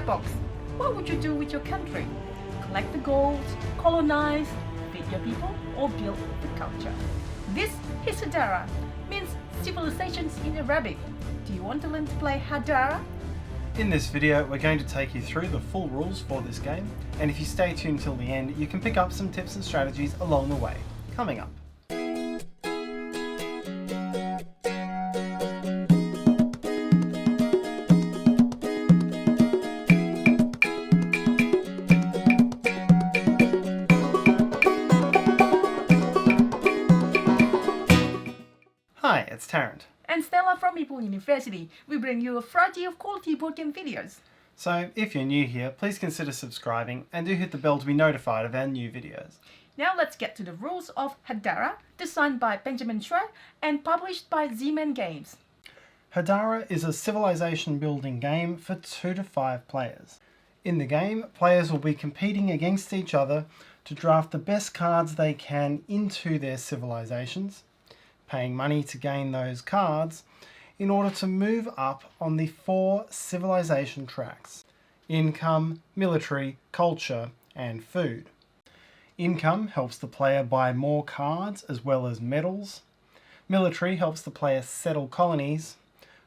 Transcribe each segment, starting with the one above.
epochs, what would you do with your country? Collect the gold, colonize, feed your people, or build the culture? This is Hadara, means civilizations in Arabic. Do you want to learn to play Hadara? In this video, we're going to take you through the full rules for this game, and if you stay tuned till the end, you can pick up some tips and strategies along the way. Coming up. Hi, it's Tarrant. And Stella from Meeple University. We bring you a variety of quality board game videos. So, if you're new here, please consider subscribing and do hit the bell to be notified of our new videos. Now let's get to the rules of Hadara, designed by Benjamin Schreier and published by Z-Man Games. Hadara is a civilization building game for 2 to 5 players. In the game, players will be competing against each other to draft the best cards they can into their civilizations, paying money to gain those cards in order to move up on the 4 civilization tracks: income, military, culture, and food. Income helps the player buy more cards as well as medals. Military helps the player settle colonies.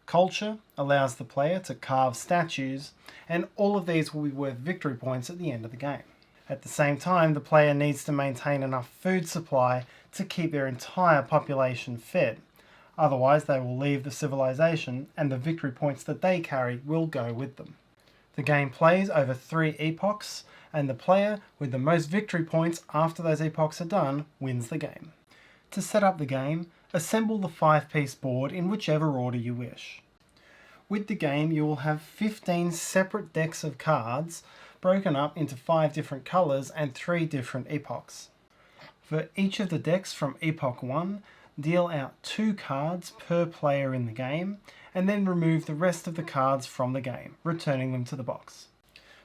Culture allows the player to carve statues, and all of these will be worth victory points at the end of the game. At the same time, the player needs to maintain enough food supply to keep their entire population fed. Otherwise, they will leave the civilization and the victory points that they carry will go with them. The game plays over 3 epochs, and the player with the most victory points after those epochs are done wins the game. To set up the game, assemble the 5-piece board in whichever order you wish. With the game, you will have 15 separate decks of cards broken up into 5 different colours and 3 different epochs. For each of the decks from Epoch 1, deal out 2 cards per player in the game, and then remove the rest of the cards from the game, returning them to the box.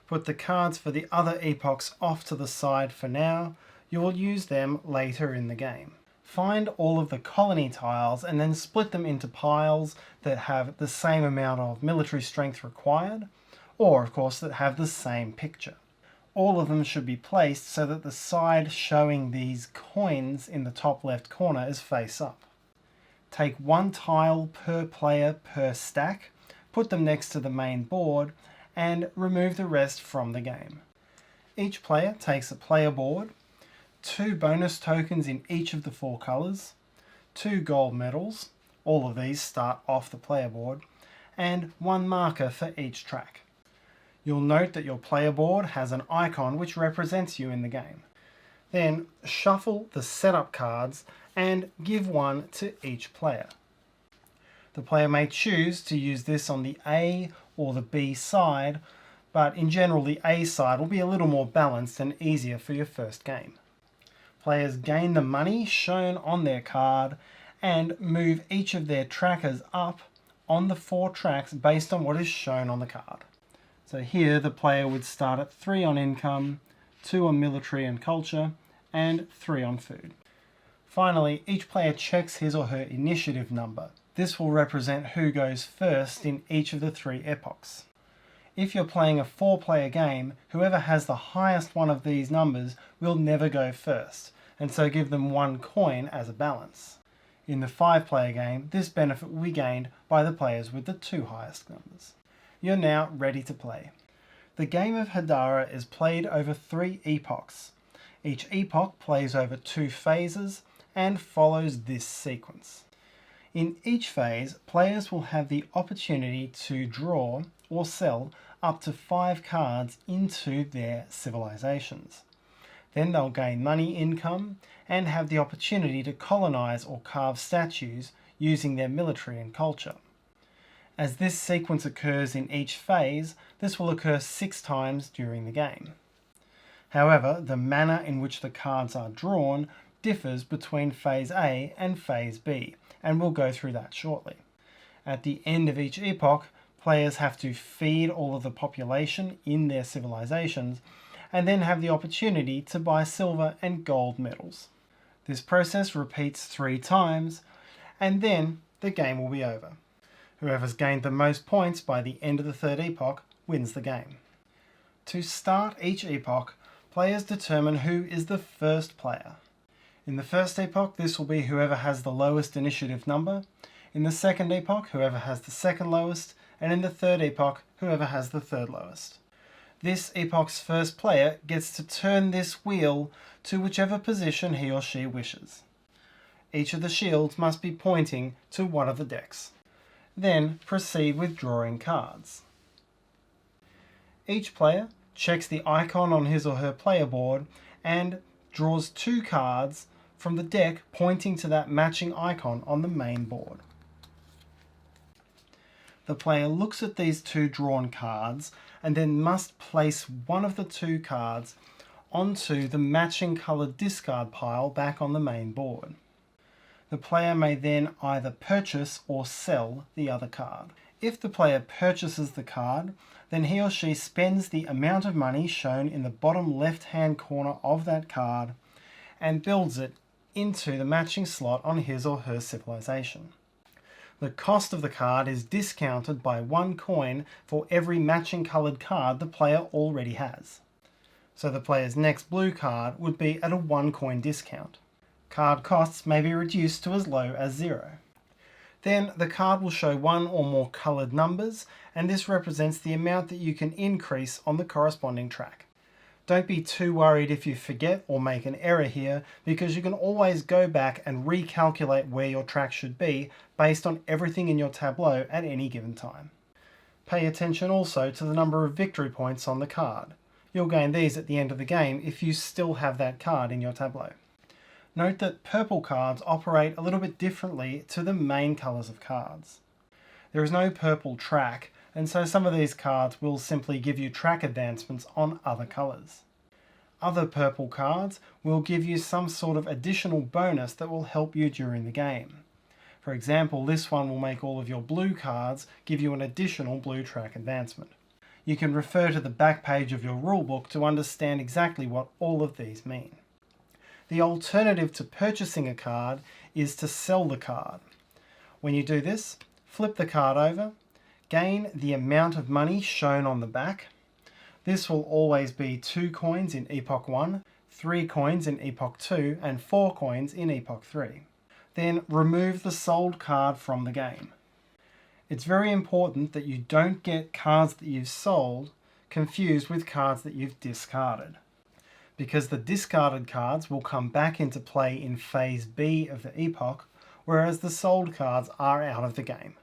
Put the cards for the other epochs off to the side for now. You will use them later in the game. Find all of the colony tiles and then split them into piles that have the same amount of military strength required, or of course that have the same picture. All of them should be placed so that the side showing these coins in the top left corner is face up. Take 1 tile per player per stack, put them next to the main board, and remove the rest from the game. Each player takes a player board, 2 bonus tokens in each of the 4 colours, 2 gold medals, all of these start off the player board, and 1 marker for each track. You'll note that your player board has an icon which represents you in the game. Then shuffle the setup cards and give 1 to each player. The player may choose to use this on the A or the B side, but in general the A side will be a little more balanced and easier for your first game. Players gain the money shown on their card and move each of their trackers up on the 4 tracks based on what is shown on the card. So here the player would start at 3 on income, 2 on military and culture, and 3 on food. Finally, each player checks his or her initiative number. This will represent who goes first in each of the 3 epochs. If you're playing a 4-player game, whoever has the highest one of these numbers will never go first, and so give them 1 coin as a balance. In the 5-player game, this benefit will be gained by the players with the 2 highest numbers. You're now ready to play. The game of Hadara is played over 3 epochs. Each epoch plays over 2 phases and follows this sequence. In each phase, players will have the opportunity to draw or sell up to 5 cards into their civilizations. Then they'll gain money income and have the opportunity to colonize or carve statues using their military and culture. As this sequence occurs in each phase, this will occur 6 times during the game. However, the manner in which the cards are drawn differs between Phase A and Phase B, and we'll go through that shortly. At the end of each epoch, players have to feed all of the population in their civilizations, and then have the opportunity to buy silver and gold medals. This process repeats 3 times, and then the game will be over. Whoever's gained the most points by the end of the 3rd epoch wins the game. To start each epoch, players determine who is the first player. In the first epoch, this will be whoever has the lowest initiative number. In the second epoch, whoever has the second lowest. And in the third epoch, whoever has the third lowest. This epoch's first player gets to turn this wheel to whichever position he or she wishes. Each of the shields must be pointing to one of the decks. Then proceed with drawing cards. Each player checks the icon on his or her player board and draws 2 cards from the deck pointing to that matching icon on the main board. The player looks at these 2 drawn cards and then must place one of the 2 cards onto the matching coloured discard pile back on the main board. The player may then either purchase or sell the other card. If the player purchases the card, then he or she spends the amount of money shown in the bottom left-hand corner of that card and builds it into the matching slot on his or her civilization. The cost of the card is discounted by 1 coin for every matching coloured card the player already has. So the player's next blue card would be at a 1 coin discount. Card costs may be reduced to as low as 0. Then the card will show 1 or more coloured numbers, and this represents the amount that you can increase on the corresponding track. Don't be too worried if you forget or make an error here, because you can always go back and recalculate where your track should be based on everything in your tableau at any given time. Pay attention also to the number of victory points on the card. You'll gain these at the end of the game if you still have that card in your tableau. Note that purple cards operate a little bit differently to the main colours of cards. There is no purple track, and so some of these cards will simply give you track advancements on other colours. Other purple cards will give you some sort of additional bonus that will help you during the game. For example, this one will make all of your blue cards give you an additional blue track advancement. You can refer to the back page of your rulebook to understand exactly what all of these mean. The alternative to purchasing a card is to sell the card. When you do this, flip the card over, gain the amount of money shown on the back. This will always be 2 coins in Epoch 1, 3 coins in Epoch 2, and 4 coins in Epoch 3. Then remove the sold card from the game. It's very important that you don't get cards that you've sold confused with cards that you've discarded, because the discarded cards will come back into play in Phase B of the Epoch, whereas the sold cards are out of the game.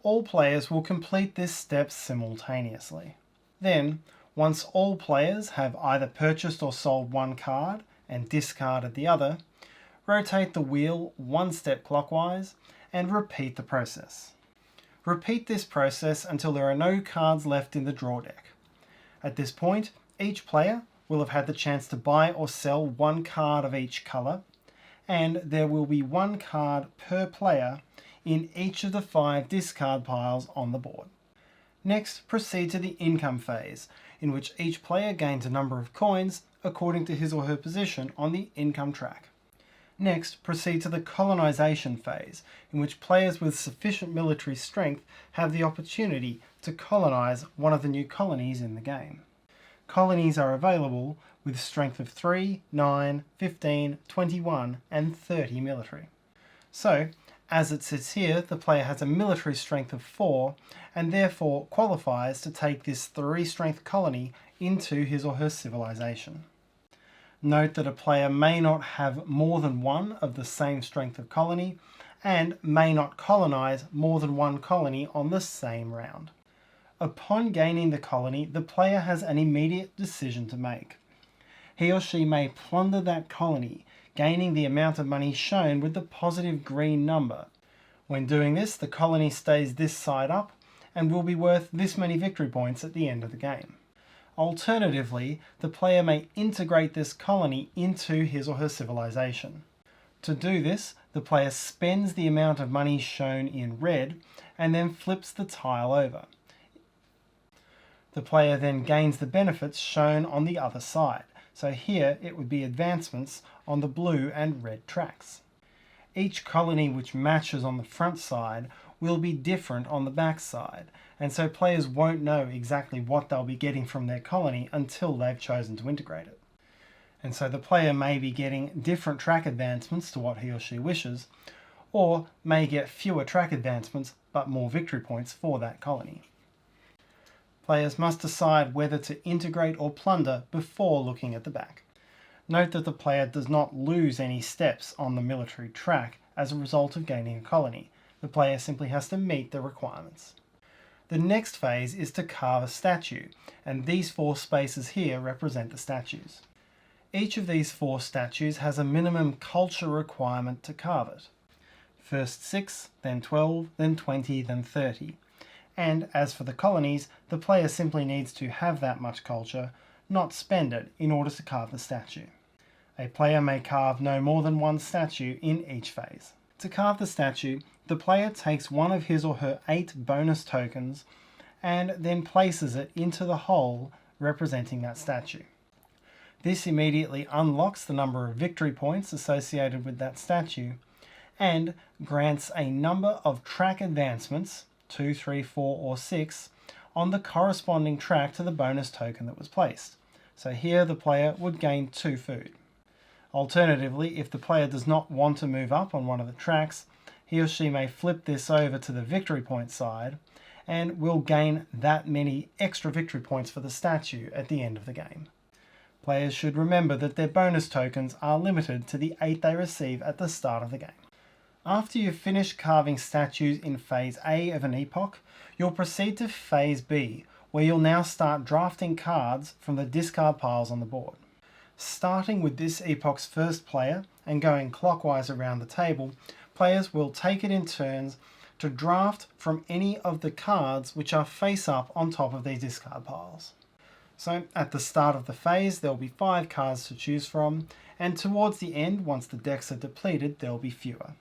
All players will complete this step simultaneously. Then, once all players have either purchased or sold 1 card and discarded the other, rotate the wheel 1 step clockwise and repeat the process. Repeat this process until there are no cards left in the draw deck. At this point, each player will have had the chance to buy or sell 1 card of each colour, and there will be 1 card per player in each of the 5 discard piles on the board. Next, proceed to the income phase, in which each player gains a number of coins according to his or her position on the income track. Next, proceed to the colonization phase, in which players with sufficient military strength have the opportunity to colonize one of the new colonies in the game. Colonies are available with strength of 3, 9, 15, 21, and 30 military. So, as it sits here, the player has a military strength of 4 and therefore qualifies to take this 3 strength colony into his or her civilization. Note that a player may not have more than 1 of the same strength of colony and may not colonize more than 1 colony on the same round. Upon gaining the colony, the player has an immediate decision to make. He or she may plunder that colony, gaining the amount of money shown with the positive green number. When doing this, the colony stays this side up and will be worth this many victory points at the end of the game. Alternatively, the player may integrate this colony into his or her civilization. To do this, the player spends the amount of money shown in red and then flips the tile over. The player then gains the benefits shown on the other side. So here it would be advancements on the blue and red tracks. Each colony which matches on the front side will be different on the backside, and so players won't know exactly what they'll be getting from their colony until they've chosen to integrate it. And so the player may be getting different track advancements to what he or she wishes, or may get fewer track advancements but more victory points for that colony. Players must decide whether to integrate or plunder before looking at the back. Note that the player does not lose any steps on the military track as a result of gaining a colony. The player simply has to meet the requirements. The next phase is to carve a statue, and these 4 spaces here represent the statues. Each of these 4 statues has a minimum culture requirement to carve it. First 6, then 12, then 20, then 30. And as for the colonies, the player simply needs to have that much culture, not spend it, in order to carve the statue. A player may carve no more than 1 statue in each phase. To carve the statue, the player takes one of his or her 8 bonus tokens and then places it into the hole representing that statue. This immediately unlocks the number of victory points associated with that statue and grants a number of track advancements, 2, 3, 4, or 6, on the corresponding track to the bonus token that was placed. So here the player would gain 2 food. Alternatively, if the player does not want to move up on one of the tracks, he or she may flip this over to the victory point side and will gain that many extra victory points for the statue at the end of the game. Players should remember that their bonus tokens are limited to the 8 they receive at the start of the game. After you've finished carving statues in Phase A of an epoch, you'll proceed to Phase B, where you'll now start drafting cards from the discard piles on the board. Starting with this epoch's first player and going clockwise around the table, players will take it in turns to draft from any of the cards which are face up on top of these discard piles. So at the start of the phase there will be 5 cards to choose from, and towards the end, once the decks are depleted, there will be fewer.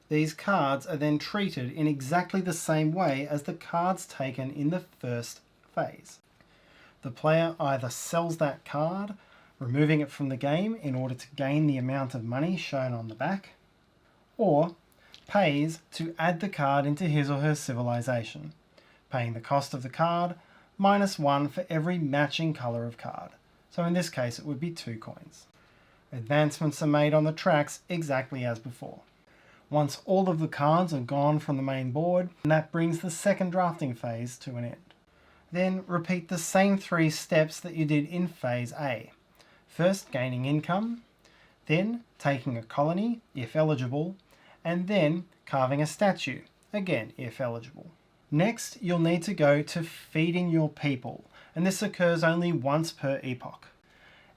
These cards are then treated in exactly the same way as the cards taken in the first phase. The player either sells that card, removing it from the game in order to gain the amount of money shown on the back, or pays to add the card into his or her civilization, paying the cost of the card -1 for every matching colour of card. So in this case it would be 2 coins. Advancements are made on the tracks exactly as before. Once all of the cards are gone from the main board, that brings the second drafting phase to an end. Then repeat the same 3 steps that you did in Phase A. First gaining income, then taking a colony, if eligible, and then carving a statue, again if eligible. Next, you'll need to go to feeding your people, and this occurs only once per epoch.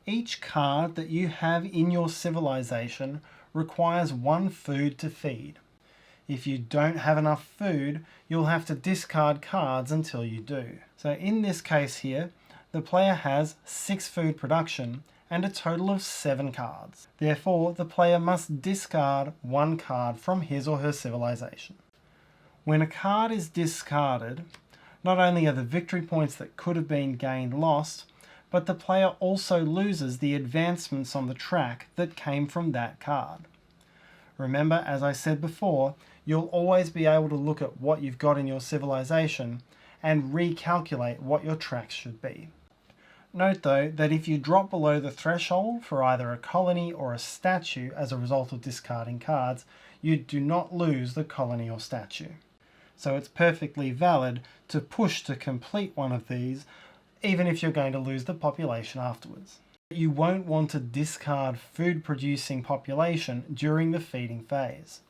Each card that you have in your civilization requires 1 food to feed. If you don't have enough food, you'll have to discard cards until you do. So in this case here, the player has 6 food production and a total of 7 cards. Therefore, the player must discard 1 card from his or her civilization. When a card is discarded, not only are the victory points that could have been gained lost, but the player also loses the advancements on the track that came from that card. Remember, as I said before, you'll always be able to look at what you've got in your civilization and recalculate what your tracks should be. Note though that if you drop below the threshold for either a colony or a statue as a result of discarding cards, you do not lose the colony or statue. So it's perfectly valid to push to complete one of these, even if you're going to lose the population afterwards. You won't want to discard food producing population during the feeding phase.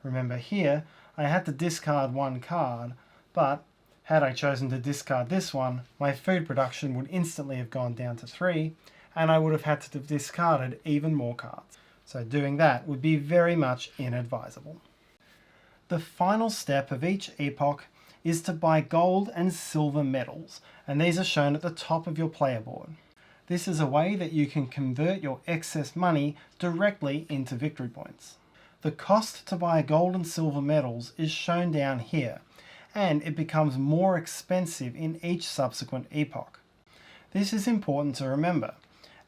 Remember here, I had to discard 1 card, but had I chosen to discard this one, my food production would instantly have gone down to 3, and I would have had to have discarded even more cards. So doing that would be very much inadvisable. The final step of each epoch is to buy gold and silver medals, and these are shown at the top of your player board. This is a way that you can convert your excess money directly into victory points. The cost to buy gold and silver medals is shown down here, and it becomes more expensive in each subsequent epoch. This is important to remember,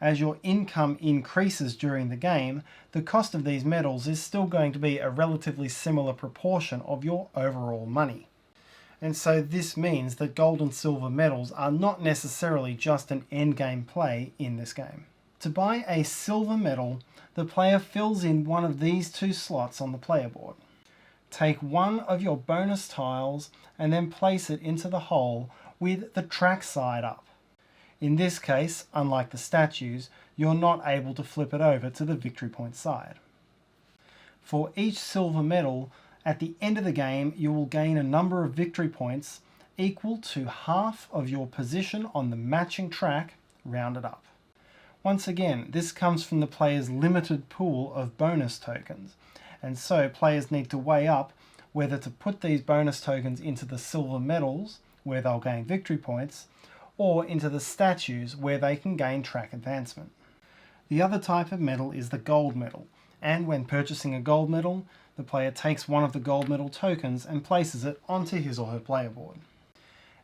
as your income increases during the game, the cost of these medals is still going to be a relatively similar proportion of your overall money. And so this means that gold and silver medals are not necessarily just an endgame play in this game. To buy a silver medal, the player fills in one of these two slots on the player board. Take one of your bonus tiles and then place it into the hole with the track side up. In this case, unlike the statues, you're not able to flip it over to the victory point side. For each silver medal, at the end of the game, you will gain a number of victory points equal to half of your position on the matching track, rounded up. Once again, this comes from the player's limited pool of bonus tokens, and so players need to weigh up whether to put these bonus tokens into the silver medals, where they'll gain victory points, or into the statues, where they can gain track advancement. The other type of medal is the gold medal, and when purchasing a gold medal, the player takes one of the gold medal tokens and places it onto his or her player board.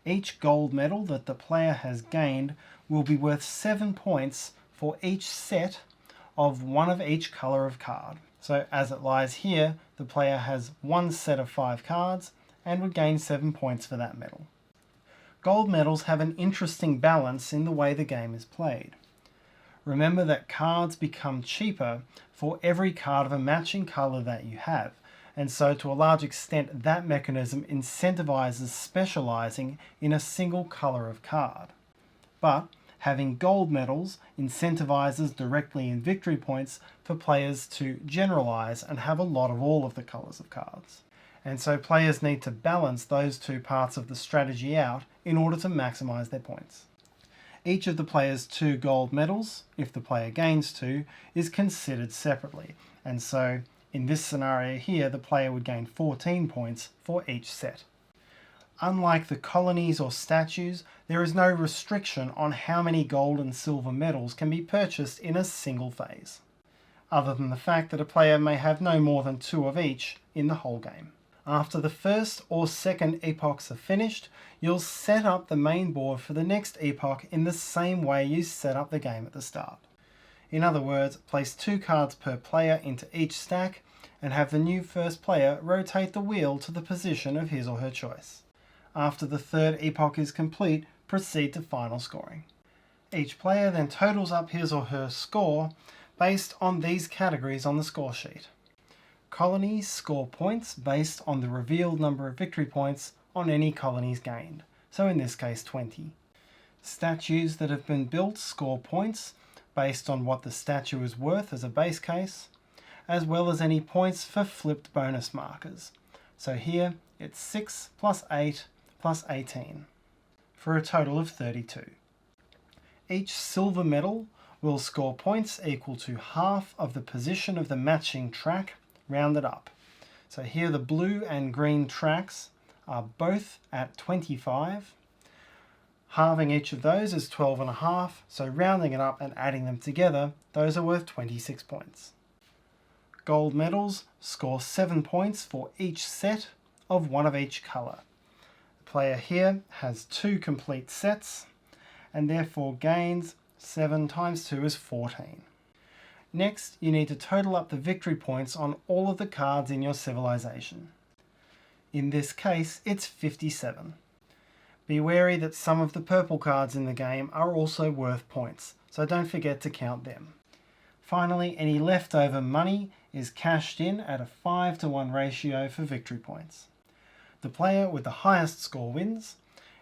Each gold medal that the player has gained will be worth 7 points for each set of one of each colour of card. So as it lies here, the player has one set of 5 cards and would gain 7 points for that medal. Gold medals have an interesting balance in the way the game is played. Remember that cards become cheaper for every card of a matching colour that you have, and so to a large extent that mechanism incentivizes specialising in a single colour of card. But having gold medals incentivizes directly in victory points for players to generalise and have a lot of all of the colours of cards. And so players need to balance those two parts of the strategy out in order to maximise their points. Each of the player's 2 gold medals, if the player gains 2, is considered separately, and so in this scenario here the player would gain 14 points for each set. Unlike the colonies or statues, there is no restriction on how many gold and silver medals can be purchased in a single phase, other than the fact that a player may have no more than 2 of each in the whole game. After the first or second epochs are finished, you'll set up the main board for the next epoch in the same way you set up the game at the start. In other words, place 2 cards per player into each stack and have the new first player rotate the wheel to the position of his or her choice. After the 3rd epoch is complete, proceed to final scoring. Each player then totals up his or her score based on these categories on the score sheet. Colonies score points based on the revealed number of victory points on any colonies gained, so in this case 20. Statues that have been built score points based on what the statue is worth as a base case, as well as any points for flipped bonus markers. So here it's 6 plus 8 plus 18, for a total of 32. Each silver medal will score points equal to half of the position of the matching track, rounded up. So here the blue and green tracks are both at 25. Halving each of those is 12.5, so rounding it up and adding them together, those are worth 26 points. Gold medals score 7 points for each set of one of each colour. The player here has 2 complete sets and therefore gains 7 times 2 is 14. Next, you need to total up the victory points on all of the cards in your civilization. In this case, it's 57. Be wary that some of the purple cards in the game are also worth points, so don't forget to count them. Finally, any leftover money is cashed in at a 5-to-1 ratio for victory points. The player with the highest score wins.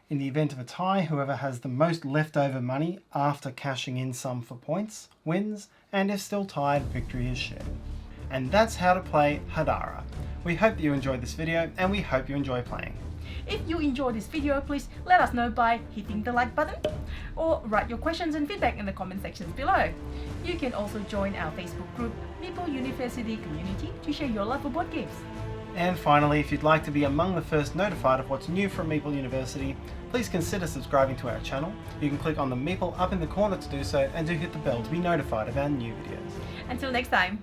In the event of a tie, whoever has the most leftover money after cashing in some for points wins, and if still tied, victory is shared. And that's how to play Hadara. We hope that you enjoyed this video, and we hope you enjoy playing. If you enjoyed this video, please let us know by hitting the like button or write your questions and feedback in the comment sections below. You can also join our Facebook group, Meeple University Community, to share your love for board games. And finally, if you'd like to be among the first notified of what's new from Meeple University, please consider subscribing to our channel. You can click on the Meeple up in the corner to do so, and do hit the bell to be notified of our new videos. Until next time.